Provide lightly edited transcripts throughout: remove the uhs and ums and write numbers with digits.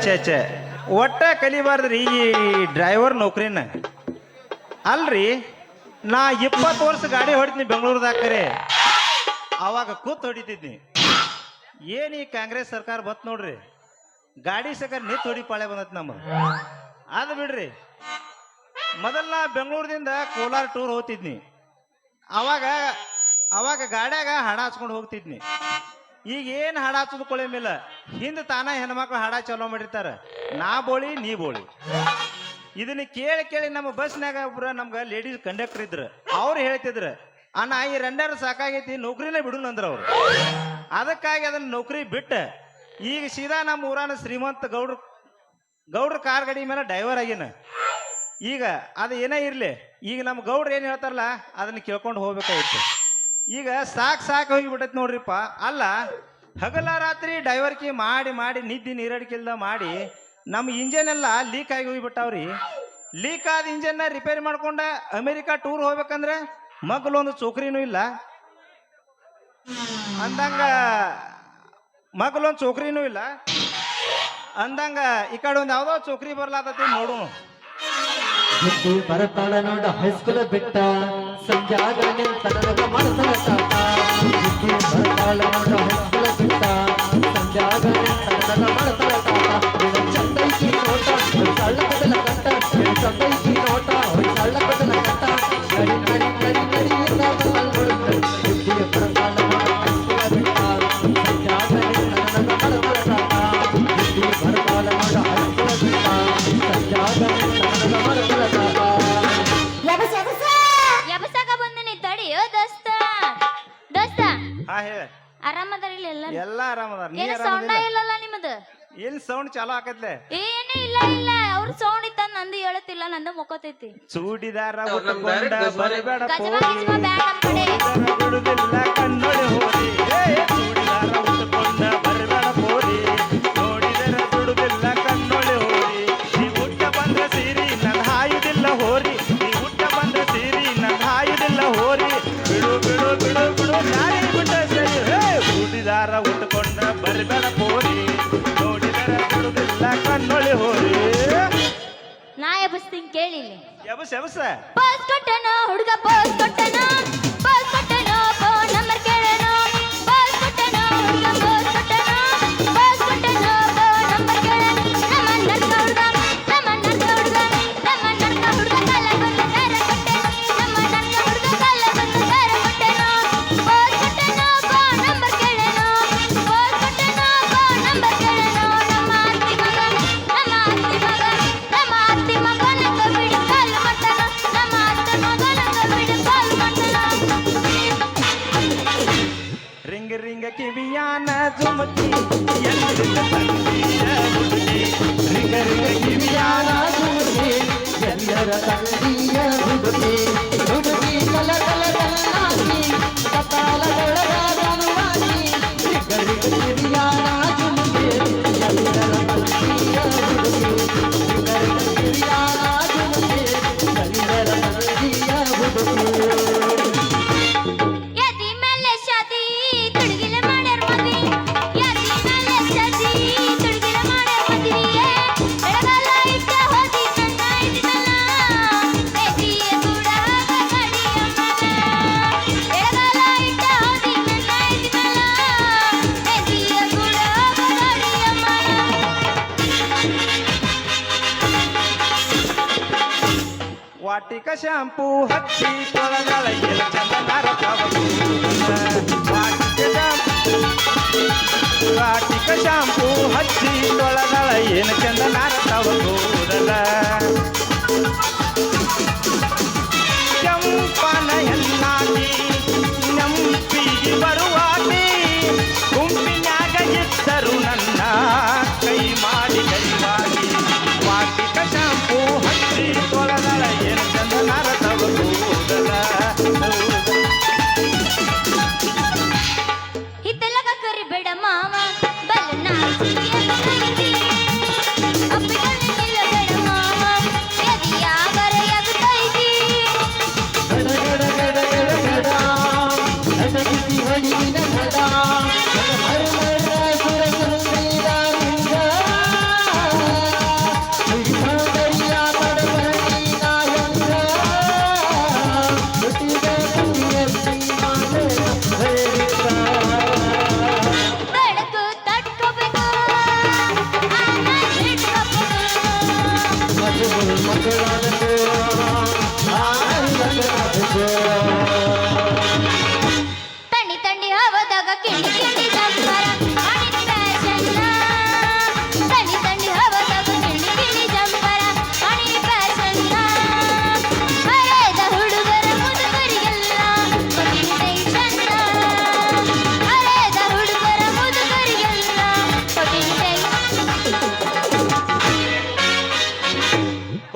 ಛೇ ಛೇ ಒಟ್ಟ ಕಲಿಬಾರ್ದ್ರಿ ಈ ಡ್ರೈವರ್ ನೌಕರಿನ ಅಲ್ರಿ. ನಾ 20 ವರ್ಷ ಗಾಡಿ ಹೊಡಿತೀನಿ ಬೆಂಗಳೂರದಾಗ ಕರೆ, ಅವಾಗ ಕೂತ್ ಹೊಡಿತಿದ್ನಿ. ಏನು ಈ ಕಾಂಗ್ರೆಸ್ ಸರ್ಕಾರ ಬತ್ ನೋಡ್ರಿ, ಗಾಡಿ ಸಕರ್ ನಿತ್ ಹೊಡಿ ಪಾಳೆ ಬಂದತ್ ನಮ್ಮದು. ಅದು ಬಿಡ್ರಿ, ಮೊದಲ ಬೆಂಗಳೂರದಿಂದ ಕೋಲಾರ ಟೂರ್ ಹೋಗ್ತಿದ್ನಿ. ಅವಾಗ ಗಾಡ್ಯಾಗ ಹಾಡ ಹಚ್ಕೊಂಡು ಹೋಗ್ತಿದ್ನಿ. ಈಗ ಏನು ಹಾಡ ಹಚ್ಚೋದು ಕೊಳೆಮಿಲ್ಲ, ಹಿಂದೆ ತಾನ ಹೆಣ್ಮಕ್ಳು ಹಾಡ ಚಾಲೋ ಮಾಡಿರ್ತಾರ, ನಾ ಬೋಳಿ ನೀ ಬೋಳಿ. ಇದನ್ನ ಕೇಳಿ ಕೇಳಿ ನಮ್ಮ ಬಸ್ನಾಗ ಒಬ್ರು ನಮ್ಗೆ ಲೇಡೀಸ್ ಕಂಡಕ್ಟರ್ ಇದ್ರು, ಅವ್ರು ಹೇಳ್ತಿದ್ರು, ಅಣ್ಣ ಈ ರಂಡಾರು ಸಾಕಾಗೈತಿ ನೌಕರಿನೇ ಬಿಡು ಅಂದ್ರ ಅವ್ರು. ಅದಕ್ಕಾಗಿ ಅದನ್ನ ನೌಕರಿ ಬಿಟ್ಟ ಈಗ ಸೀದಾ ನಮ್ಮ ಊರಾನ ಶ್ರೀಮಂತ ಗೌಡ್ರ ಕಾರ್ ಗಾಡಿ ಮೇಲೆ ಡ್ರೈವರ್ ಆಗಿನ. ಈಗ ಅದು ಏನೇ ಇರಲಿ, ಈಗ ನಮ್ಮ ಗೌಡ್ರು ಏನು ಹೇಳ್ತಾರಲ್ಲ ಅದನ್ನ ಕೇಳ್ಕೊಂಡು ಹೋಗ್ಬೇಕಾಗಿತ್ತು. ಈಗ ಸಾಕು ಹೋಗಿಬಿಟ್ಟೈತಿ ನೋಡ್ರಿಪ್ಪ. ಅಲ್ಲ, ಹಗಲ ರಾತ್ರಿ ಡ್ರೈವರ್ಕಿ ಮಾಡಿ ಮಾಡಿ ನಿದ್ದೆ ನೀರಡಿಕೆಲ್ದ ಮಾಡಿ ನಮ್ಮ ಇಂಜನ್ ಎಲ್ಲ ಲೀಕ್ ಆಗಿ ಹೋಗಿಬಿಟ್ಟಾವ್ರಿ. ಲೀಕ್ ಆದ ಇಂಜನ್ನ ರಿಪೇರಿ ಮಾಡ್ಕೊಂಡ ಅಮೆರಿಕಾ ಟೂರ್ ಹೋಗ್ಬೇಕಂದ್ರೆ ಮಗ್ಲೊಂದು ಚೋಕ್ರಿನೂ ಇಲ್ಲ ಅಂದಂಗ, ಮಗ್ಲೊಂದು ಚೋಕ್ರಿನೂ ಇಲ್ಲ ಅಂದಂಗ ಈ ಕಡೆ ಒಂದು ಯಾವ್ದೋ ಚೋಕ್ರಿ ಬರ್ಲಾತತಿ ನೋಡು. ಬರತಾಳ ನೋಡ ಹೈಸ್ಕೂಲ್ ಬಿಟ್ಟ ಸಂಜಾಗ ನಿಂತನಗ ಮಾಡ್ತಾಳ ತಾತ. ಬರತಾಳ ನೋಡ ಹೈಸ್ಕೂಲ್ ಬಿಟ್ಟ ಸಂಜಾಗ ನಿಂತನಗ ಮಾಡ್ತಾಳ ತಾತ. ಚಂದೈಕಿ ನೋಟ ಸಳ್ಳ ಬದಲ ಕಟ್ಟ, ಚಂದೈಕಿ ನೋಟ ಸಳ್ಳ ಬದಲ ಕಟ್ಟ. ನಡಿ ನಡಿ ನಡಿ ನಡಿ ಬುದ್ಧಿ ಬರತಾಳ ನೋಡ ಹೈಸ್ಕೂಲ್ ಬಿಟ್ಟ ಸಂಜಾಗ ನಿಂತನಗ ಮಾಡ್ತಾಳ ತಾತ. ಬುದ್ಧಿ ಬರತಾಳ ನೋಡ ಹೈಸ್ಕೂಲ್ ಬಿಟ್ಟ ಸಂಜಾಗ ನಿಂತನಗ ಮಾಡ್ತಾಳ ತಾತ. ಆರಾಮದಾರಿಲ್ಲ ಎಲ್ಲ ಆರಾಮದಾರ. ಏನು ಸೌಂಡ ಇಲ್ಲಲ್ಲ ನಿಮ್ಮದು? ಎಲ್ಲಿ ಸೌಂಡ್ ಚಾಲೋ ಆಕತ್ಲೆ? ಏನೇ ಇಲ್ಲ ಅವ್ರ ಸೌಂಡ್ ಇತ್ತ, ನಂದು ಹೇಳತ್ತಿಲ್ಲ, ನಂದು ಮೊಕ್ಕತೈತಿ. ಚೂಡಿದಾರ ಉಟ್ಕೊಂಡ ಬರಬೇಡ ಗಜಮ ಗಿಜಮ ಬ್ಯಾಡ ಕಡೆ ಬಿಡುದಿಲ್ಲ ಕಣ್ಣೊಡೆ ಹೋರಿ. ಚೂಡಿದಾರ ಉಟ್ಕೊಂಡ ಬರಬೇಡ ಹೋರಿ, ನೋಡಿದರ ಬಿಡುದಿಲ್ಲ ಕಣ್ಣೊಳೆ ಹೋರಿ. ನೀ ಹುಟ್ಟ ಬಂದ್ರ ಸೀರಿ ನನ್ನ ಹಾಯುದಿಲ್ಲ ಹೋರಿ, ನೀ ಹುಟ್ಟ ಬಂದ್ರ ಸೀರಿ ನನ್ನ ಹಾಯುದಿಲ್ಲ ಹೋರಿ. ಬಿಡು ಬಿಡು ಬಿಡು ಬಿಡು ನಾರಿ ಬಿಟ್ಟ ಸರಿ. ಚೂಡಿದಾರ ಉಟ್ಕೊಂಡ ಬರಬೇಡ ಹೋರಿ, ನೋಡಿದರ ಬಿಡುದಿಲ್ಲ ಕಣ್ಣೊಳೆ ಹೋರಿ. ನಾ ಎಬಸ್ತೀನಿ ಕೇಳಿ. ಎಬಸ ಪೋಸ್ ಕೊಟ್ಟನೋ ಹುಡುಗ, ಪೋಸ್ ಕೊಟ್ಟನೋ, ಪೋಸ್ ಕೊಟ್ಟನೋ, ಫೋನ್ ನಂಬರ್ ಕೇಳನೋ. ಪೋಸ್ ಕೊಟ್ಟನೋ ಹುಡುಗ, ಪೋಸ್ ಕೊಟ್ಟನೋ, ಪೋಸ್ ಕೊಟ್ಟನೋ, ಫೋನ್ ನಂಬರ್ ಕೇಳನೋ. ನಮ್ಮ ನರ್ಕ ಹುಡುಗ, ನಮ್ಮ ನರ್ಕ ಹುಡುಗ, ನಮ್ಮ ನರ್ಕ ಹುಡುಗ ಕಾಲ ಬಂದು ದಾರ ಕೊಟ್ಟೆನೋ. ನಮ್ಮ ನರ್ಕ ಹುಡುಗ ಕಾಲ ಬಂದು ದಾರ ಕೊಟ್ಟೆನೋ. ಪೋಸ್ ಕೊಟ್ಟನೋ, ಫೋನ್ ನಂಬರ್ ಕೇಳನೋ. ಪೋಸ್ ಕೊಟ್ಟನೋ, ಫೋನ್ ನಂಬರ್ ಕೇಳನೋ. ನಮ್ಮ ಅತ್ತಿ ಮಗ, ನಮ್ಮ ಅತ್ತಿ ಮಗ, ನಮ್ಮ ಅತ್ತಿ ಮಗ ನಂಗ ಬಿಡು ಕಾಲ್ ಮಟ್ಟನ. ನಮ್ಮ ಅತ್ತಿ ಮಗ ನಂಗ ಬಿಡು ಕಾಲ್ ಮಟ್ಟನ. ರಿಂಗ ರಿಂಗ ಕಿವಿಯಾನ ಜುಮಕಿ ಎಲ್ಲಿಂದ ತಂದೀಯ ಹುಡುಗಿ. ರಿಂಗ ರಿಂಗ ಕಿವಿಯಾನ ಹುಡುಗಿ ಎಲ್ಲರ ತಂದೀಯ ಹುಡುಗಿ. ಹುಡುಗಿ ಕಲ ಕಲ ಕಲ್ಲಾಗಿ ಕಪಾಲದೊಳಗಾದನುವಾಗಿ. ರಿಗರಿಗ ಕಿರಿಯಾನ ಜುಮುಗೆ ಎಲ್ಲರ ತಂದೀಯ ಹುಡುಗಿ. ರಿಗರಿಗ ಕಿರಿಯಾನ ಜುಮುಗೆ ಎಲ್ಲರ ತಂದೀಯ ಹುಡುಗಿ. ಯದಿ ಮೇಲೆ ಶಾದಿ ತುಡುಗಿಲ ಮಾಡ್ಯಾರ ಮದ್ವಿ. ಯದಿ ಮೇಲೆ ಶಾದಿ ತುಡುಗಿಲ ಮಾಡ್ಯಾರ ಮದ್ವಿ. ಎಡಗಾಲ ಇಟ್ಟ ಹೋದಿ ನನ್ನ ಇದಿನಲ್ಲ, ಬೇಸಿಯ ಕೂಡ ಗಡಿಯ ಮನ. ಎಡಗಾಲ ಇಟ್ಟ ಹೋದಿ ನನ್ನ ಇದಿನಲ್ಲ, ಬೇಸಿಯ ಕೂಡ ಗಡಿಯ ಮನ. ವಾಟಿಕ ಶಾಂಪೂ ಹಚ್ಚಿ ತೊಳಗಳ ಎಲ ಚಂದನಾರ ವಾಟಿಕ ಶಾಂಪೂ ಹಚ್ಚಿ ತೊಳಗಳ ಏನು ಚಂದನಾರ ತವ ಕೂದಲ. ಕೆಂಪನ ಎನ್ನಾಗಿ ನಂಪಿಗೆ ಬರುವಾಗಿ, ಗುಂಪಿನ್ಯಾಗ ಇದ್ದರು ನನ್ನ ಕೈ ಮಾಡಿ ಕೈವಾಗಿ. ವಾಟಿಕ ಶಾಂಪೂ ಹಚ್ಚಿ ತೊಳಗಳ ಏನು ಚಂದನಾರ ತವ ಕೂದಲ. ಹಿತ್ತಲಗ ಕರಿಬೇಡ ಮಾವ, ಬಲ್ಲ ನಾಚಿಕೆ ಬರೈತಿ.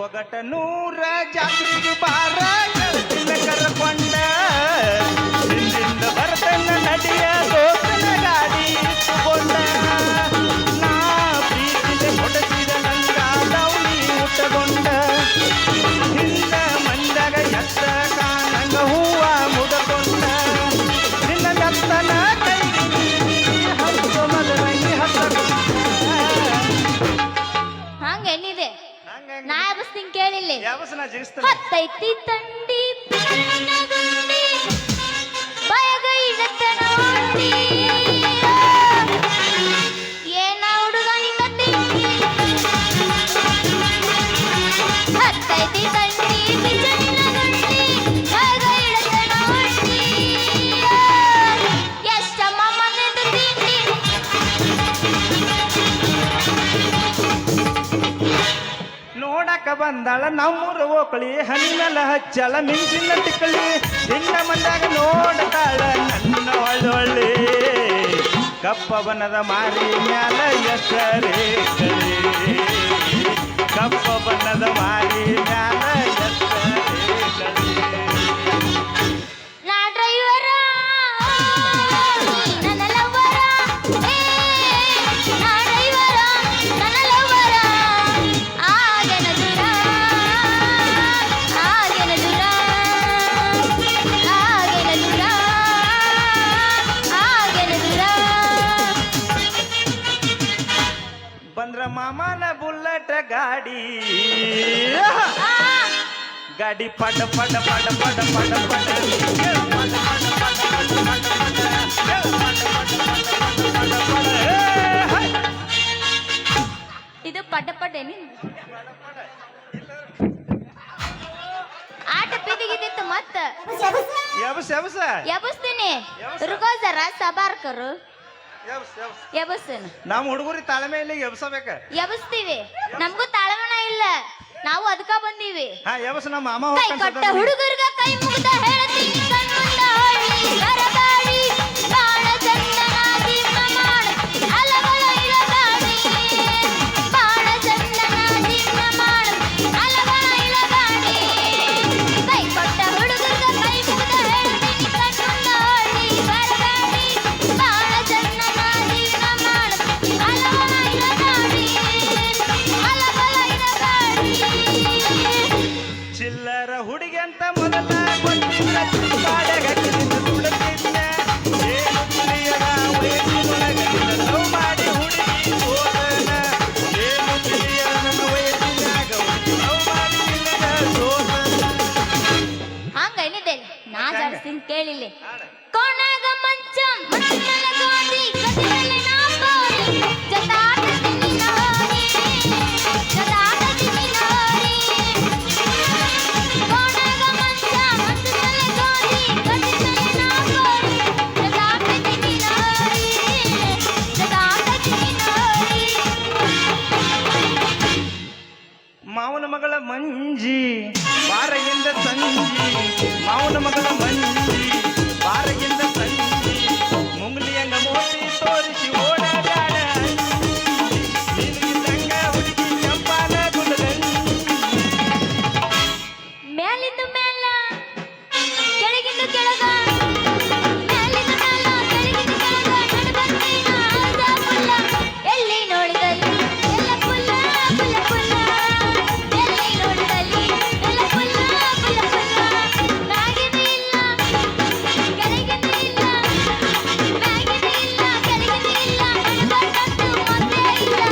ಒಗಟ ನೂರ ಜಾತ್ರೆಗೆ ಬಾರ ಗೆಳತಿನ ಕರ್ಕೊಂಡ ಹಿಂದಿಂದ ಬರ್ತನ ನಡಿಯ ದೋಸ್ತನ ಗಾಡಿ ಇಟ್ಟುಕೊಂಡ ನಾ ಪ್ರೀತಿಗೆ ಕೊಡಸಿದ ನಂಗ ದೌಳಿ ಉಟ್ಟಗೊಂಡ ಹಿಂದ ಮಂದಾಗ ಎತ್ತ ಕಾಣಂಗ ಹೂವ ಮುಡಕೊಂಡ ನಿನ್ನ ಎತ್ತನ ಕೈ ಹತ್ತು ಮದರಂಗಿ ಹತ್ತಗೊಂಡ ಹಂಗ ಎಲ್ಲಿದೆ ಹಂಗ ನಾ ಎಬಸ್ತೀನಿ ಕೇಳಿಲ್ಲ ಯಾವಸನ ಜಿಗಿಸ್ತಾನೆ ಹತ್ತೈತಿ ತಂಡಿ ಪಿನ್ನ ಗುಂಡಿ ಬಯಗ ಇಡತನ ಹೊಂಡಿ ಏನ ಹುಡುಗ ಹಿಂಗತಿ ಹತ್ತೈತಿ ತಂಡಿ ಪಿನ್ನ ಗುಂಡಿ ಬಯಗ ಇಡತನ ಹೊಂಡಿ ಎಷ್ಟಮ್ಮ ಮನೆದು ತಿಂಡಿ ನೋಡಕ ಬಂದಾಳ ನಮ್ಮೂರ ಓಕಳಿ ಹಣ್ಣಿನ ಹಚ್ಚಳ ಮಿಂಚಿನ ತಿಕ್ಕಳಿ ಹಿಂದ ಮಂದಾಗ ನೋಡತಾಳ ನನ್ನ ಒಳ್ಳೊಳ್ಳಿ ಕಪ್ಪ ಬಣ್ಣದ ಮಾರಿ ಮ್ಯಾಲ ಎಸರೇ ಕಪ್ಪ ಬಣ್ಣದ ಮಾರಿ ಮ್ಯಾಲ ಎಸರೇ ನಾ ಡ್ರೈವರ ನನ್ನ ಲವ್ವರ ನಾ ಡ್ರೈವರ ನನ್ನ ಲವ್ವರ ಆಗನ ದೂರ ಆಗನ ದೂರ ಆಗನ ದೂರ ಆಗನ ದೂರ ಬಂದ್ರ ಮಾಮನ ಬುಲ್ಲಟ ಗಾಡಿ ಗಾಡಿ ಪಡ ಪಡ ಪಡ ಪಡ ಪಡ ಪಡ ಏಳು ಪಡ ಪಡ ಪಡ ಪಡ ಪಡ ಪಡ ಏಳು ಪಡ ಪಡ ಪಡ ಪಡ ಪಡ ಪಡ ಹೈ ಇದು ಪಡ್ಡ ಪಡ್ಡೇನಿ ಆಟ ಬಿದ್ದಿಗಿದ್ದಿತ್ತು ಮತ್ತ ಎಬಸ್ ಎಬಸ್ ಎಬಸ್ತೀನಿ ರುಕೋ ಜರ ಸಬಾರ್ ಕರು ಎಬಸ್ ಎಬಸ್ ಎಬಸ್ತೀನಿ ನಮ್ಮ ಹುಡುಗರಿ ತಾಳ್ಮೆ ಇಲ್ಲಿ ಎಬ್ಸಬೇಕ ಎಬಸ್ತೀವಿ ನಮಗೂ ತಾಳ್ಮನ ಇಲ್ಲ ನಾವು ಅದಕ್ಕ ಬಂದೀವಿ ಹಾ ಎಬಸ್ ನಮ್ಮ ಮಾಮ ಕೈ ಕೊಟ್ಟ ಹುಡುಗರ್ಗ ಕೈ ಮುಗ್ದ ಹೇಳ್ತೀನಿ ಕಣ್ಮುಂದ ಹೊಳ್ಳಿ ಬರಬೇಡಿ ಬಾಳ ಚಂದನಾಗಿ ಪ್ರಮಾಣ ಅಲಗಳ ಇಳಗಾಡಿ ಬಾಳ ಚಂದನಾಗಿ ಪ್ರಮಾಣ ಅಲಗಳ ಇಳಗಾಡಿ ಕೈ ಕೊಟ್ಟ ಹುಡುಗರ್ಗ ಕೈ ಮುಗ್ದ ಹೇಳ್ತೀನಿ ಕಣ್ಮುಂದ ಹೊಳ್ಳಿ ಬರಬೇಡಿ ಬಾಳ ಚಂದನಾಗಿ ಪ್ರಮಾಣ ಅಲಗಳ ಇಳಗಾಡಿ ಅಲಗಳ ಇಳಗಾಡಿ ಚಿಲ್ಲರ ಹುಡುಗಿ ಅಂತ ಮೊದಲ ಗೊತ್ತಿಲ್ಲ ಬಾಡೆಗ ಕಿರಿದು ಸುಡುತ್ತಿದ್ದ ಏನು ತಿಳಿಯದ ವಯಸ್ಸಿನೊಳಗ ನಿನ್ನ ಲವ್ ಮಾಡಿ ಹುಡುಗಿ ಹೋದನ ಏನು ತಿಳಿಯದ ನನ್ನ ವಯಸ್ಸಿನಾಗ ಹುಡುಗಿ ಲವ್ ಮಾಡಿ ನಿನಗ ಸೋದನ ಹಂಗ ಏನಿದೆ ನಾ ಜಾಡ್ಸ್ತೀನಿ ಕೇಳಿಲ್ಲ ಕೋಣಾಗ ಮಂಚ ಮಂಚಲ ಗೋದಿ ಗದಿಯಲ್ಲಿ ನಾ ಬೋರಿ ಜತಾಟತೀನಿ ನಾರಿ ಜತಾಟತೀನಿ ನಾರಿ ಕೋಣಾಗ ಮಂಚ ಮಂಚಲ ಗೋದಿ ಗದಿಯಲ್ಲಿ ನಾ ಬೋರಿ ಜತಾಟತೀನಿ ನಾರಿ ಜತಾಟತೀನಿ ನಾರಿ ಮಾವನ ಮಗಳ ಮಂಜಿ ಬಾರಗಿಂದ ಸಂಜಿ ಮಾವನ ಮಗಳ ಮಂಜಿ ಬಾರಗಿಂದ ಸಂಜಿ ಮುಂಗ್ಲಿಯಂಗ ಮೋತಿ ತೋರಿಸಿ ಓಡಾಡ ನೀನಿದ್ದಂಗ ಹುಡುಗಿ ಚಂಪಾನ ಗುಂಡದಂಗಿ ಮೇಲಿಂದ ಮೇಲ ಕೆಳಗಿಂದ ಕೆಳಗ ಮೇಲಿಂದ ಮೇಲ ಕೆಳಗಿಂದ ಕೆಳಗ ನಡುಬರ್ತೀನ ಆದ ಪುಲ್ಲ ಎಲ್ಲಿ ನೋಡಿದಲ್ಲಿ ಎಲ್ಲ ಪುಲ್ಲ ಪುಲ್ಲ ಪುಲ್ಲ ಎಲ್ಲಿ ನೋಡಿದಲ್ಲಿ ಎಲ್ಲ ಪುಲ್ಲ ಪುಲ್ಲ ಪುಲ್ಲ ಮ್ಯಾಗಿಂದ ಇಲ್ಲ ಕೆಳಗಿಂದ ಇಲ್ಲ ಮ್ಯಾಗಿಂದ ಇಲ್ಲ ಕೆಳಗಿಂದ ಇಲ್ಲ ನಡುಬರ್ಕಂತೂ ಮತ್ತೆ ಇಲ್ಲ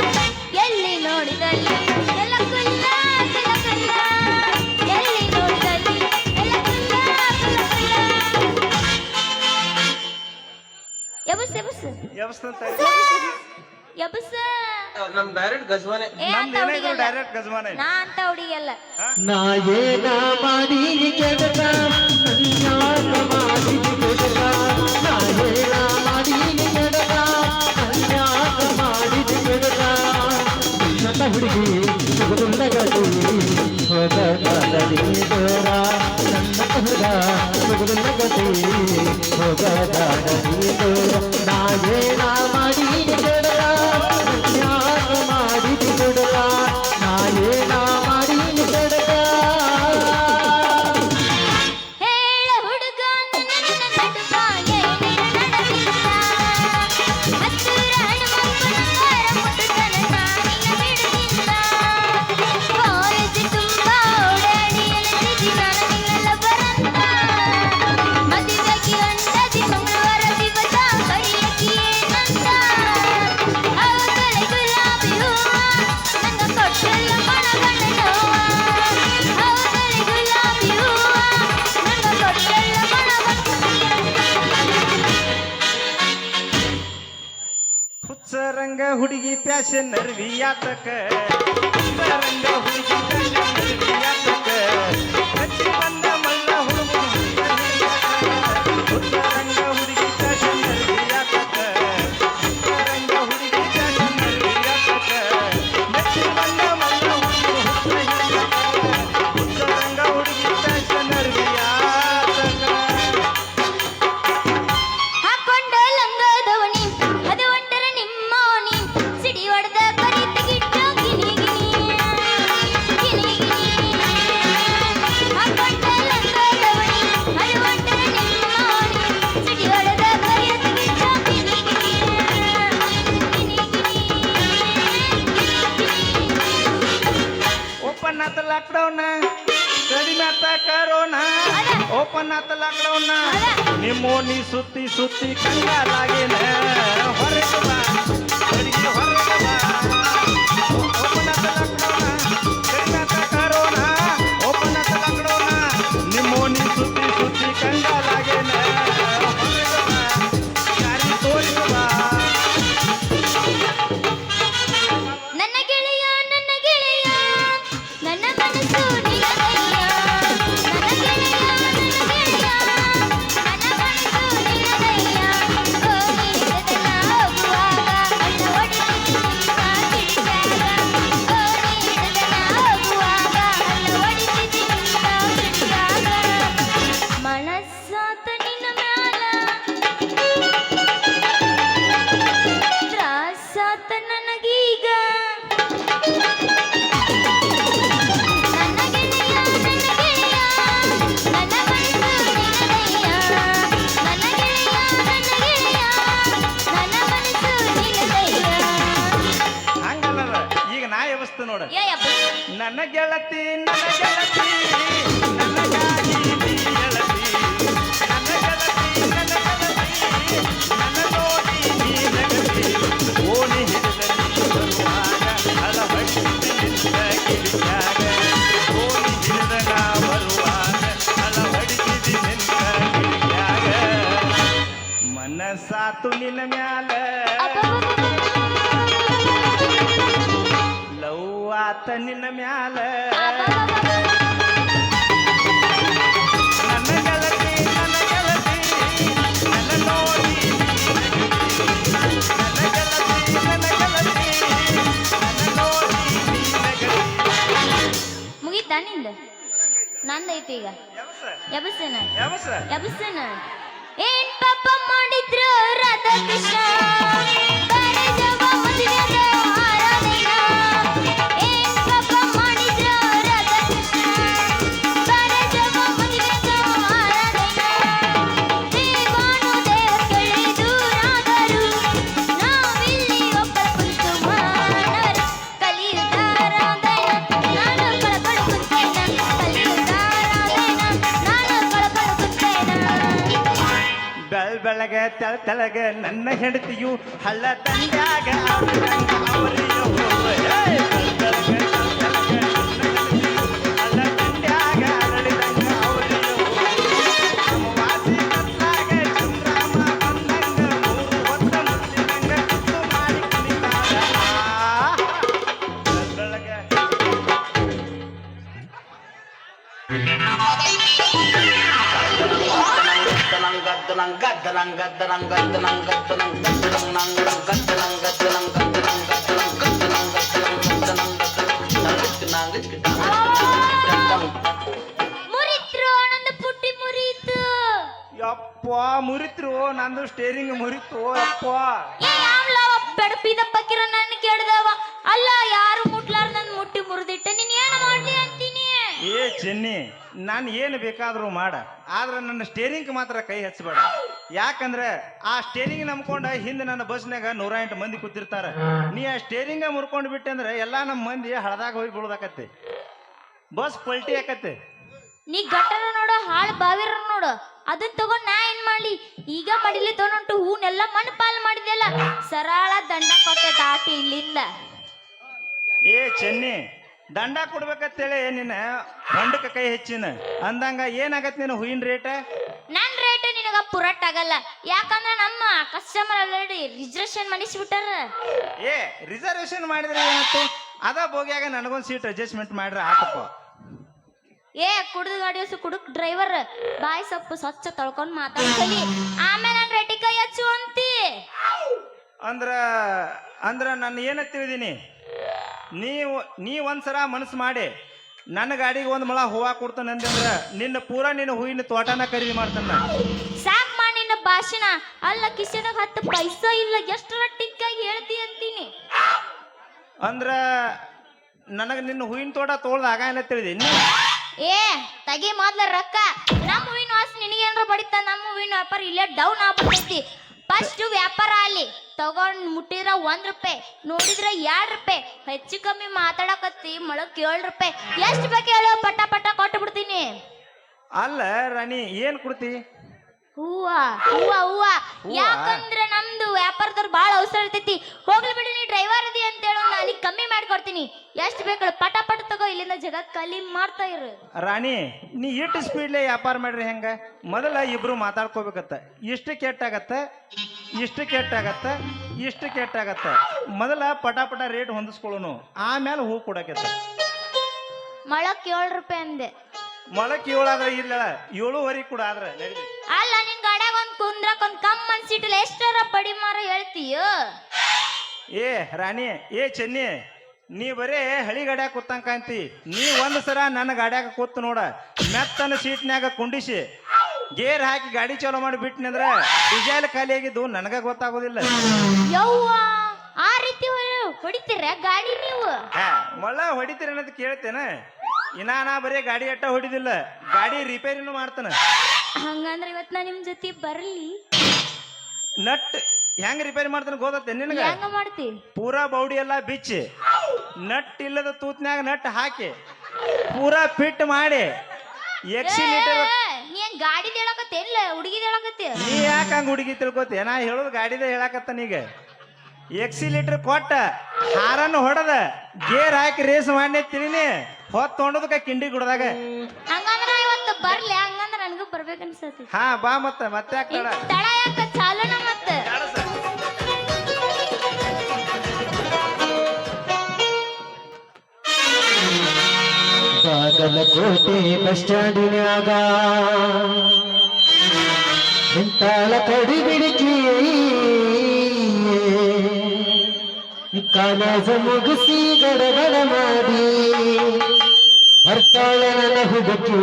ಎಲ್ಲಿ ನೋಡಿದಲ್ಲಿ ಎಲ್ಲ ಕುಲ್ಲ ಕುಲ್ಲ ಕುಲ್ಲ ಎಲ್ಲಿ ನೋಡಿದಲ್ಲಿ ಎಲ್ಲ ಕುಲ್ಲ ಕುಲ್ಲ ಕುಲ್ಲ ಎಬಸ್ ಎಬಸ್ ವ್ಯವಸ್ಥೆ ಎಬಸ್ ನಮ್ ಡೈರೆಕ್ಟ್ ಗಜವಾನೆ ಏ ಅಂತ ನಮ್ದು ಏನಾದ್ರು ಹುಡುಗಿಯಲ್ಲ ಡೈರೆಕ್ಟ್ ಗಜಮಾನ ನಾ ಅಂತ ಹುಡುಗಿಯಲ್ಲ ನಾ ಏನ ಮಾಡೀನಿ ಕೆಡಕ ಅನ್ಯಾಯ ಮಾಡಿದಿ ಕೆಡಕ ನಾ ಏನ ಮಾಡೀನಿ ಕೆಡಕ ಅನ್ಯಾಯ ಮಾಡಿದಿ ಕೆಡಕ ನನ್ನ ಹುಡುಗಿ ಸುಗುಲ್ಲ ಗಡಿ ಹೋದ ಕಾಲದಿ ದೂರ ನನ್ನ ಹುಡುಗ ಸುಗುಲ್ಲ ಗಡಿ ಹೋದ ಕಾಲದಿ ದೂರ ನಾ ಏನ ಮಾಡೀನಿ ಕೆಡಕ ಅನ್ಯಾಯ ಮಾಡಿದಿ ಕೆಡಕ ನಾ ಏನ ಮಾಡೀನಿ ಕೆಡಕ ಪ್ಯಾಶನ್ ಅರ್ವಿ ಯಾತಕ ರಂಗ ಹುಡುಗಿ ಪ್ಯಾಶನ್ ಅರ್ವಿ ಯಾತಕ ಹಚ್ಚಿ ಬಂದ ಮಲ್ಲ ಹುಡುಗ ರಂಗ ಹುಡುಗಿ ಪ್ಯಾಶನ್ ಅರ್ವಿ ಯಾತಕ ರಂಗ ಹುಡುಗಿ ಪ್ಯಾಶನ್ ಅರ್ವಿ ಯಾತಕ ಹಚ್ಚಿ ಬಂದ ಮಲ್ಲ ಹುಡುಗ ರಂಗ ಹುಡುಗಿ ಪ್ಯಾಶನ್ ಅರ್ವಿ ಯಾತಕ ಹಾಕೊಂಡ ಲಂಗದವನಿ ಅದು ಒಂಟರ ನಿಮ್ಮೋನಿ ಸಿಡಿ ಹೊಡೆದ ಕರಿತ ಗಿಟ್ಟ ಗಿನಿ ಗಿನಿ ಗಿನಿ ಗಿನಿ ಹಾಕೊಂಡ ಲಂಗದವನಿ ಅದು ಒಂಟರ ನಿಮ್ಮೋನಿ ಸಿಡಿ ಹೊಡೆದ ಕರಿತ ಗಿಟ್ಟ ಗಿನಿ ಗಿನಿ ಗಿನಿ ಓಪನ್ ಆತ ಲಾಕ್ಡೌನ್ ಕಡಿಮೆ ಆತ ಕರೋನಾ ಓಪನ್ ಆತ ಲಾಕ್ಡೌನ್ ನಿಮ್ಮೋನಿ ಸುತ್ತಿ ಸುತ್ತಿ ಕಂಗಾಲಾಗೇನ ಹೊರಗೆ ಬಾ ಹುಡುಗಿ ಹೊರಗೆ ಬಾ ಓಪನ್ ಆತ ಲಾಕ್ಡೌನ್ ಕಡಿಮೆ ಆತ ಕರೋನಾ ಓಪನ್ ಆತ ಲಾಕ್ಡೌನ್ ನಿಮ್ಮೋನಿ ಸುತ್ತಿ ಸುತ್ತಿ ಕಂಗಾಲಾಗೇನ ಹೊರಗೆ ಬಾ ಯಾರಿ ತೋರಿಸ ಬಾ ನನ್ನ ಗೆಳೆಯ ನನ್ನ ಗೆಳೆಯ ನನ್ನ ಮನಸ್ಸು ನಿನದಯ್ಯ ನನ್ನ ಗೆಳೆಯ ನನ್ನ ಗೆಳೆಯ ನನ್ನ ಮನಸ್ಸು ನಿನದಯ್ಯ ಓ ನೀಡದನ ಹೋಗುವಾಗ ಅಣ್ಣ ಹೊಡಿತಿದ್ದೀನಿ ಕಿಡಿಕ್ಯಾಗ ಓ ನೀಡದನ ಹೋಗುವಾಗ ಅಣ್ಣ ಹೊಡಿತಿದ್ದೀನಿ ಕಿಡಿಕ್ಯಾಗ ಮನಸ್ಸಾತ ನಿನ್ನ ಮ್ಯಾಲ ತ್ರಾಸಾತ ನನಗೀಗ ನನ್ನ ಗೆಳೆಯ ನನ್ನ ಗೆಳೆಯ ನನ್ನ ಮನಸ್ಸು ನಿನದಯ್ಯ ನನ್ನ ಗೆಳೆಯ ನನ್ನ ಗೆಳೆಯ ನನ್ನ ಮನಸ್ಸು ನಿನದಯ್ಯ ಹಂಗಲ್ಲದ ಈಗ ನಾ ವ್ಯವಸ್ಥೆ ನೋಡ ಏಯಪ್ಪ ನನ್ನ ಗೆಳತಿ ನನಗಾಗಿ ನೀ ಗೆಳತಿ ನನ್ನ ಗೆಳತಿ ನನ್ನ ನೋಡಿ ನೀ ನಗತಿ ಓಣಿ ಹಿಡಿದ ನೀ ಬರುವಾಗ ಅಳವಡಿಸಿ ನಿಂತ ಕಿಡಿಯಾಗ ಓಣಿ ಹಿಡಿದ ನಾ ಬರುವಾಗ ಅಳವಡಿಸಿ ನಿಂತ ಕಿಡಿಯಾಗ ಮನಸ್ಸಾತು ನಿನ್ನ ಮ್ಯಾಲ ಲವ್ ಆತ ನಿನ್ನ ಮ್ಯಾಲ ನನ್ನ ಗೆಳತಿ ನನ್ನ ನೋಡಿ ನನ್ನ ಗೆಳತಿ ನನ್ನ ನೋಡಿ ಮುಗೀತಾ ನಿಂದ ನಂದೈತಿ ಈಗ ಎಬಸೇನ ಎಬಸೇನ ಏನ್ ಪಾಪ ಮಾಡಿದ್ರ ರಾಧಾಕೃಷ್ಣ ಕಾಲೇಜವ ಮದುವೆಗ ಆರಾಧನ ಏನ್ ಪಾಪ ಮಾಡಿದ್ರ ರಾಧಾಕೃಷ್ಣ ಕಾಲೇಜವ ಮದುವೆಗ ಆರಾಧನ ದೇವಾನು ದೇವತೆಗಳೇ ದೂರಾದರು ನಾವಿಲ್ಲಿ ಒಬ್ಬರ ಕುರಿತು ಮಾನವರ ಕಲಿಯುತ್ತಾರಾಧನ ನಾನು ಕಳಕಳು ಕುಂತೇನ ಕಲಿಯುತ್ತಾರಾಧನ ನಾನು ಕಳಕಳು ಕುಂತೇನ ಬೆಳಗ್ಗೆ ತೆಳಗ ನನ್ನ ಹೆಂಡತಿಯು ಹಳ್ಳ ದಂಡ್ಯಾಗ ಅವರಿಯೋ ಬೆಳಗ್ಗೆ ಹಳ್ಳ ದಂಡ್ಯಾಗ ಅರಳಿದಂಗ ಅವರಿಯೋ ವಾಸಿ ಕತ್ಲಾಗ ಚಂದ್ರಾಮ ಬಂದಂಗ ಮೂರು ಹೊತ್ತ ಮುಚ್ಚಿದಂಗ ಕುತ್ತು ಮಾಡಿ ಕುಣಿತಾಳ ಬೆಳಗ್ಗೆ ಮುರಿತ್ರು ನಂದು ಪುಟ್ಟಿ ಮುರಿತು ಯಪ್ಪ ಮುರಿತ್ರು ನಂದು ಸ್ಟೇರಿಂಗ್ ಮುರಿತು ಅಪ್ಪ ಬೆಡಪಿದ ಬಕ್ಕಿರ ನನ್ನ ಕೇಳ್ದವ ಅಲ್ಲ ಯಾರು ಮುಟ್ಲಾರ ನನ್ ಮುಟ್ಟಿ ಮುರಿದಿಟ್ಟ ನೀನ್ ಏನ್ ಮಾಡ್ಲಿ ಅಂತೀನಿ ಏ ಚೆನ್ನಿ ನಾನು ಏನು ಬೇಕಾದ್ರೂ ಮಾಡ ಆದ್ರೆ ನನ್ನ ಸ್ಟೇರಿಂಗ್ ಮಾತ್ರ ಕೈ ಹಚ್ಚಬೇಡ ಯಾಕಂದ್ರೆ ಆ ಸ್ಟೇರಿಂಗ್ ನಂಬ್ಕೊಂಡ ಹಿಂದೆ ನನ್ನ ಬಸ್ನಾಗ 108 ಮಂದಿ ಕೂತಿರ್ತಾರ ನೀ ಆ ಸ್ಟೇರಿಂಗ ಮುರ್ಕೊಂಡು ಬಿಟ್ಟೆ ಅಂದ್ರೆ ಎಲ್ಲಾ ನಮ್ಮ ಮಂದಿ ಹಳದಾಗ ಹೋಗಿ ಬೀಳೋದಾಕತ್ತೆ ಬಸ್ ಪಲ್ಟಿ ಆಕತ್ತೆ ನೀ ಗಟ್ಟರ ನೋಡು ಹಾಳು ಬಾವಿರ ನೋಡು ಅದನ್ನ ತಗೊಂಡ್ ನಾ ಏನ್ ಮಾಡ್ಲಿ ಈಗ ಮಡಿಲಿ ತಗೊಂಡು ಹೂನೆಲ್ಲ ಮಣ್ಣು ಪಾಲ್ ಮಾಡಿದೆಲ್ಲ ಸರಳ ದಂಡ ಕೊಟ್ಟೆ ದಾಟಿ ಇಲ್ಲಿಂದ ಏ ಚೆನ್ನಿ ದಂಡ ಕೊಡ್ಬೇಕಂತೇಳಿ ನಿನ್ನ ಹೊಂಡಕ್ಕೆ ಕೈ ಹೆಚ್ಚಿನ ಅಂದಂಗ ಏನಾಗತ್ತೆ ನಿನ್ನ ಹೂವಿನ ರೇಟ್ ನನ್ ರೇಟ್ ನಿನಗ ಪುರಟ್ ಆಗಲ್ಲ ಯಾಕಂದ್ರೆ ನಮ್ಮ ಕಸ್ಟಮರ್ ಆಲ್ರೆಡಿ ರಿಸರ್ವೇಶನ್ ಮಾಡಿಸ್ಬಿಟ್ಟಾರ ಏ ರಿಸರ್ವೇಶನ್ ಮಾಡಿದ್ರೆ ಏನಾಯ್ತು ಅದ ಬೋಗಿಯಾಗ ನನಗೊಂದು ಸೀಟ್ ಅಡ್ಜಸ್ಟ್ಮೆಂಟ್ ಮಾಡ್ರೆ ಆತಪ್ಪ. ಏ ಕುಡ್ದು ಗಾಡಿ ಕುಡುಕ್ ಡ್ರೈವರ್ ಬಾಯಿ ಸೊಪ್ಪು ಸ್ವಚ್ಛ ತೊಳ್ಕೊಂಡ್ ಮಾತಾಡ್ಸಲಿ ಆಮೇಲೆ ನಾನು ರೇಟಿ ಕೈ ಹಚ್ಚು ಅಂತಿ. ಅಂದ್ರ ಅಂದ್ರ ನಾನು ಏನ ತಿಳಿದೀನಿ, ನೀ ಒಂದ್ಸಲ ಮನಸ್ಸು ಮಾಡಿ ನನ್ನ ಗಾಡಿಗೆ ಒಂದು ಮೊಳ ಹೂವ ಕೊಡ್ತಾನೆ ಅಂದ್ರ ನಿನ್ನ ಹೂವಿನ ತೋಟನ ಖರೀದಿ ಮಾಡ್ತಾನ. ಸಾಕ್ ಮಾಡಿ ನಿನ್ನ ಭಾಷಣ. ಅಲ್ಲ ಕಿಶನಾಗ 10 ಪೈಸಾ ಇಲ್ಲ ಎಷ್ಟರ ಟಿಕ್ಕಾಗಿ ಹೇಳ್ತಿ ಅಂತೀನಿ. ಅಂದ್ರ ನನಗ ನಿನ್ನ ಹೂವಿನ ತೋಟ ತೋಳ್ದಾಗ ಏನ ತಿಳಿದೀನಿ. ಏ ತಗಿ ಮೊದ್ಲ ರೊಕ್ಕ. ನಮ್ಮ ಹೂವಿನ ವಾಸ ನಿನಗೇನ್ರ ಬಡಿತ, ನಮ್ಮ ಹೂವಿನ ವ್ಯಾಪಾರ ಇಲ್ಲೇ ಡೌನ್ ಆಗ್ಬಿಟ್ಟೈತಿ. ಫಸ್ಟ್ ವ್ಯಾಪಾರ ಅಲ್ಲಿ ತಗೊಂಡ್ ಮುಟ್ಟಿದ್ರ 1 ರೂಪಾಯಿ, ನೋಡಿದ್ರ 2 ರೂಪಾಯಿ, ಹೆಚ್ಚು ಕಮ್ಮಿ ಮಾತಾಡಕತ್ತಿ ಮೊಳಕ್ 7 ರೂಪಾಯಿ. ಎಷ್ಟು ಬೇಕು ಹೇಳೋ ಪಟ ಪಟ ಕೊಟ್ಟು ಬಿಡ್ತೀನಿ. ಅಲ್ಲ ರಾಣಿ ಏನ್ ಕೊಡ್ತಿ? ಹೂವ ಹೂವ ಹೂವ. ಯಾಕಂದ್ರೆ ನಮ್ದು ವ್ಯಾಪಾರದವ್ರು ಬಾಳ ಅವಸರ ಇರ್ತೈತಿ. ಹೋಗ್ಲಿ ಬಿಡು, ನೀ ಡ್ರೈವರ್ ಅದಿ ಅಂತ ಹೇಳೋ ಅಲ್ಲಿ ಕಮ್ಮಿ ಮಾಡ್ಕೊಡ್ತೀನಿ. ಎಷ್ಟು ಬೇಕು ಪಟ ಪಟ ತಗೋ, ಇಲ್ಲಿಂದ ಜಗತ್ ಖಾಲಿ ಮಾಡ್ತಾ ಇರು. ರಾಣಿ ನೀ ಇಟ್ಟು ಸ್ಪೀಡ್ಲೆ ವ್ಯಾಪಾರ ಮಾಡ್ರಿ ಹೆಂಗ? ಮೊದಲ ಇಬ್ರು ಮಾತಾಡ್ಕೋಬೇಕತ್ತ. ಇಷ್ಟು ಕೆಟ್ಟಾಗತ್ತ, ಇಷ್ಟು ಕೆಟ್ಟಾಗತ್ತ, ಇಷ್ಟು ಕೆಟ್ಟಾಗತ್ತ. ಮೊದಲ ಪಟ ಪಟ ರೇಟ್ ಹೊಂದಿಸ್ಕೊಳ್ಳೋನು, ಆಮೇಲೆ ಹೂ ಕೊಡಕತ್ತ. ಮೊಳಕ್ 7 ರೂಪಾಯಿ ಅಂದೆ. ಮೊಳಕ್ 7 ಆದ್ರೆ ಇಲ್ಲ 7.5 ಕೂಡ ಆದ್ರೆ ನಡೀತೈತಿ. ಅಲ್ಲ ನಿನ್ ಗಾಡ್ಯಾಗ ಒಂದ್ ಕುಂದ್ರಕ್ ಒಂದ್ ಕಮ್ಮನ್ ಸೀಟಲ್ಲಿ ಎಷ್ಟರ ಪಡಿ ಮಾರ ಹೇಳ್ತೀಯೋ? ಏ ರಾಣಿ, ಏ ಚೆನ್ನಿ, ನೀ ಬರೇ ಹಳಿ ಗಾಡ್ಯಾಗ ಕೂತಂಕ ಅಂತಿ. ನೀ ಒಂದ್ ಸರ ನನ್ನ ಗಾಡ್ಯಾಗ ಕೂತು ನೋಡ, ಮೆತ್ತನ ಸೀಟ್ನ್ಯಾಗ ಕುಂಡಿಸಿ ಗೇರ್ ಹಾಕಿ ಗಾಡಿ ಚಾಲೂ ಮಾಡಿ ಬಿಟ್ನಿ ಅಂದ್ರ ಡಿಸೈಲ್ ಖಾಲಿ ಆಗಿದ್ದು ನನಗ ಗೊತ್ತಾಗೋದಿಲ್ಲ. ಯವ್ವ ಆ ರೀತಿ ಹೊಡಿತೀರ ಗಾಡಿ ನೀವು? ಮಳ್ಳ ಹೊಡಿತೀರ ಅನ್ನೋದು ಕೇಳ್ತೇನ? ನಾ ಬರೀ ಗಾಡಿ ಅಟ್ಟ ಹೊಡಿದಿಲ್ಲ, ಗಾಡಿ ರಿಪೇರಿನೂ ಮಾಡ್ತಾನ. ಹಂಗಂದ್ರೆ ಇವತ್ ನಾ ನಿಮ್ ಜೊತೆ ಬರ್ಲಿ? ನಟ್ ಹೆಂಗ್ ರಿಪೇರಿ ಮಾಡ್ತಾನ ಗೊತ್ತೇ ನಿನಗ? ಹೆಂಗ ಮಾಡ್ತಿ? ಪೂರಾ ಬೌಡಿ ಎಲ್ಲ ಬಿಚ್ಚಿ ನಟ್ ಇಲ್ಲದ ತೂತ್ನ್ಯಾಗ ನಟ್ ಹಾಕಿ ಪೂರಾ ಫಿಟ್ ಮಾಡಿ ಎಕ್ಸಿಲೀಟರ್. ನೀ ಗಾಡಿದ ಹೇಳಕತ್ತೇನ್ಲ ಹುಡುಗಿದ ಹೇಳಕತ್ತಿ? ನೀ ಯಾಕ ಹಂಗ ಹುಡುಗಿ ತಿಳ್ಕೊತಿ? ನಾ ಹೇಳೋದು ಗಾಡಿದ ಹೇಳಕತ್ತಾನೀಗ. ಎಕ್ಸಿಲೀಟರ್ ಕೊಟ್ಟ ಹಾರನ್ನು ಹೊಡೆದ ಗೇರ್ ಹಾಕಿ ರೇಸ್ ಮಾಡಿ ತಿಳೀನಿ ಹೊತ್ತು ತೊಗೊಂಡದಕ್ಕ ಕಿಂಡಿ ಗುಡ್ದಾಗ. ಹಂಗಂದ್ರ ಇವತ್ತು ಬರ್ಲಿ? ಹಂಗಂದ್ರ ನನಗೂ ಬರ್ಬೇಕನ್ಸತಿ. ಹಾ ಬಾ ಮತ್ತೆ ಯಾಕೆ ತಡ ಯಾಕ ಚಾಲೋನ ಮತ್ತೆ? ಬಾಗಲಕೋಟೆ ಬಸ್ ಸ್ಟ್ಯಾಂಡಿನ್ಯಾಗ ನಿಂತಾಳ ಕಡಿ ಬಿಡಿಕಿ, ಕಾಲೇಜ ಮುಗಿಸಿ ಗಡಗಡ ಮಾಡಿ ಬರ್ತಾಳ ನನ್ನ ಹುಡುಕಿ,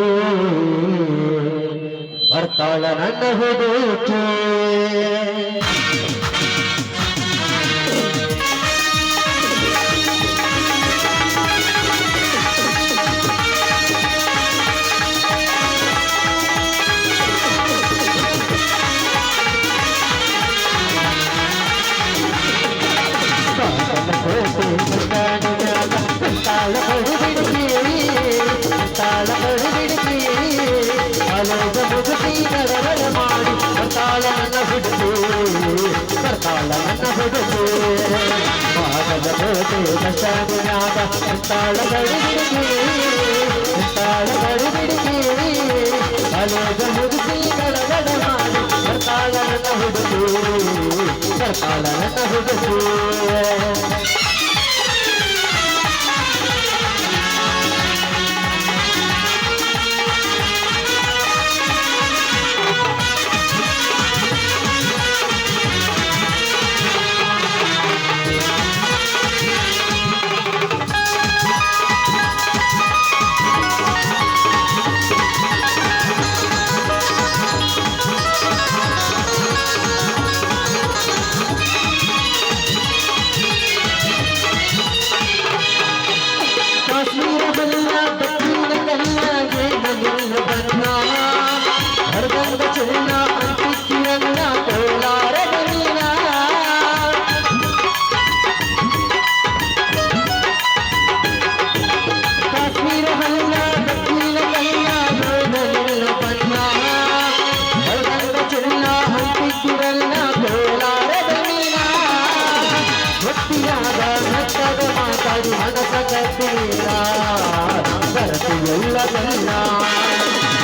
ಬರ್ತಾಳ ನನ್ನ ಹುಡುಕಿ. ಕಾಲೇಜ ಮುಗಿಸಿ ಗಡಗಡ ಮಾಡಿ ಬರ್ತಾಳ ನನ್ನ ಹುಡುಕಿ, ಬರ್ತಾಳ ನನ್ನ ಹುಡುಕಿ. ಬಾಗಲಕೋಟೆ ಬಸ್ ಸ್ಟ್ಯಾಂಡಿನ್ಯಾಗ ನಿಂತಾಳ ಗಡಿ ಬಿಡುಕಿ, ನಿಂತಾಳ ಗಡಿ ಬಿಡುಕಿ. ಕಾಲೇಜ ಮುಗಿಸಿ ಗಡಗಡ ಮಾಡಿ ಬರ್ತಾಳ ನನ್ನ ಹುಡುಕಿ, ಬರ್ತಾಳ ನನ್ನ ಹುಡುಕಿ.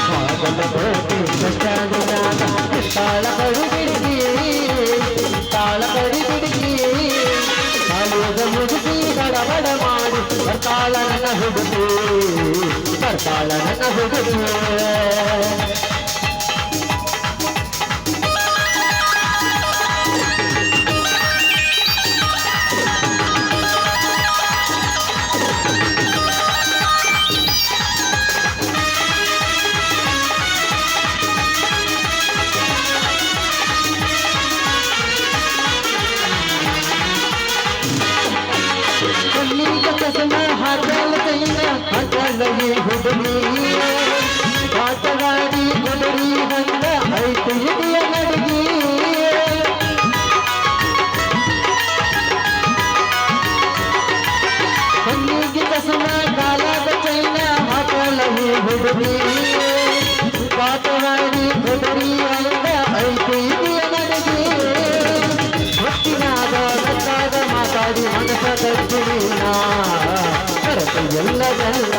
ಬಾಗಲಕೋಟೆ ಬಸ್ ಸ್ಟ್ಯಾಂಡಿನ್ಯಾಗ ತಾಳ ಕಡು ಬಿಡುಗಿ ತಾಳ ಕಡಿ ಬಿಡುಗಿ ಕಾಲುದ ಮುದುಕಿ ಬಡಬಡ ಮಾಡಿ ಬರ್ತಾಳ ನನ್ನ ಹುಡುಗಿ ಬರ್ತಾಳ ನನ್ನ ಹುಡುಗಿ ಕಣ್ಣಿಗೆ ಕಸಮ ಹಾಕಲ ಕೈನ ಹಾಕಲಗಿ ಹುಡುಗಿ ಆಟಗಾಡಿ ಗುಡರಿ ಹಂಗ ಐತು ಹಿಡಿಯ ನಡುಗಿ ಕಣ್ಣಿಗೆ ಕಸಮ ಕಾಲಾದ ಕೈನ ಹಾಕಲಗಿ ಹುಡುಗಿ ಆಟಗಾಡಿ ಗುಡರಿ ಹಂಗ ಐತು ಹಿಡಿಯ ನಡುಗಿ ಹೊತ್ತಿನಾದ ಗತ್ತಾದ ಮಾತಾಡಿ ಮನಸ ತಜ್ಜಿನ ಕರತ ಎಲ್ಲದಲ್ಲ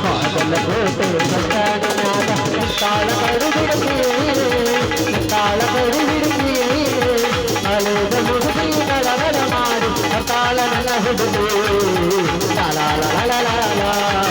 ಕಾದಲ ಕೋಟೆ ಕಟ್ಟಾಡನಾದ ತಾಳ ಕಡು ಬಿಡುಗಿ ತಾಳ ಕಡು ಬಿಡುಗಿ ಅಲೆದ ಮುಡುಗಿ ಬಡಬಡ ಮಾಡಿ ತಾಳ ನನ್ನ ಹುಡುಗಿ ಲಾಲ ಲಾಲ ಲಾಲ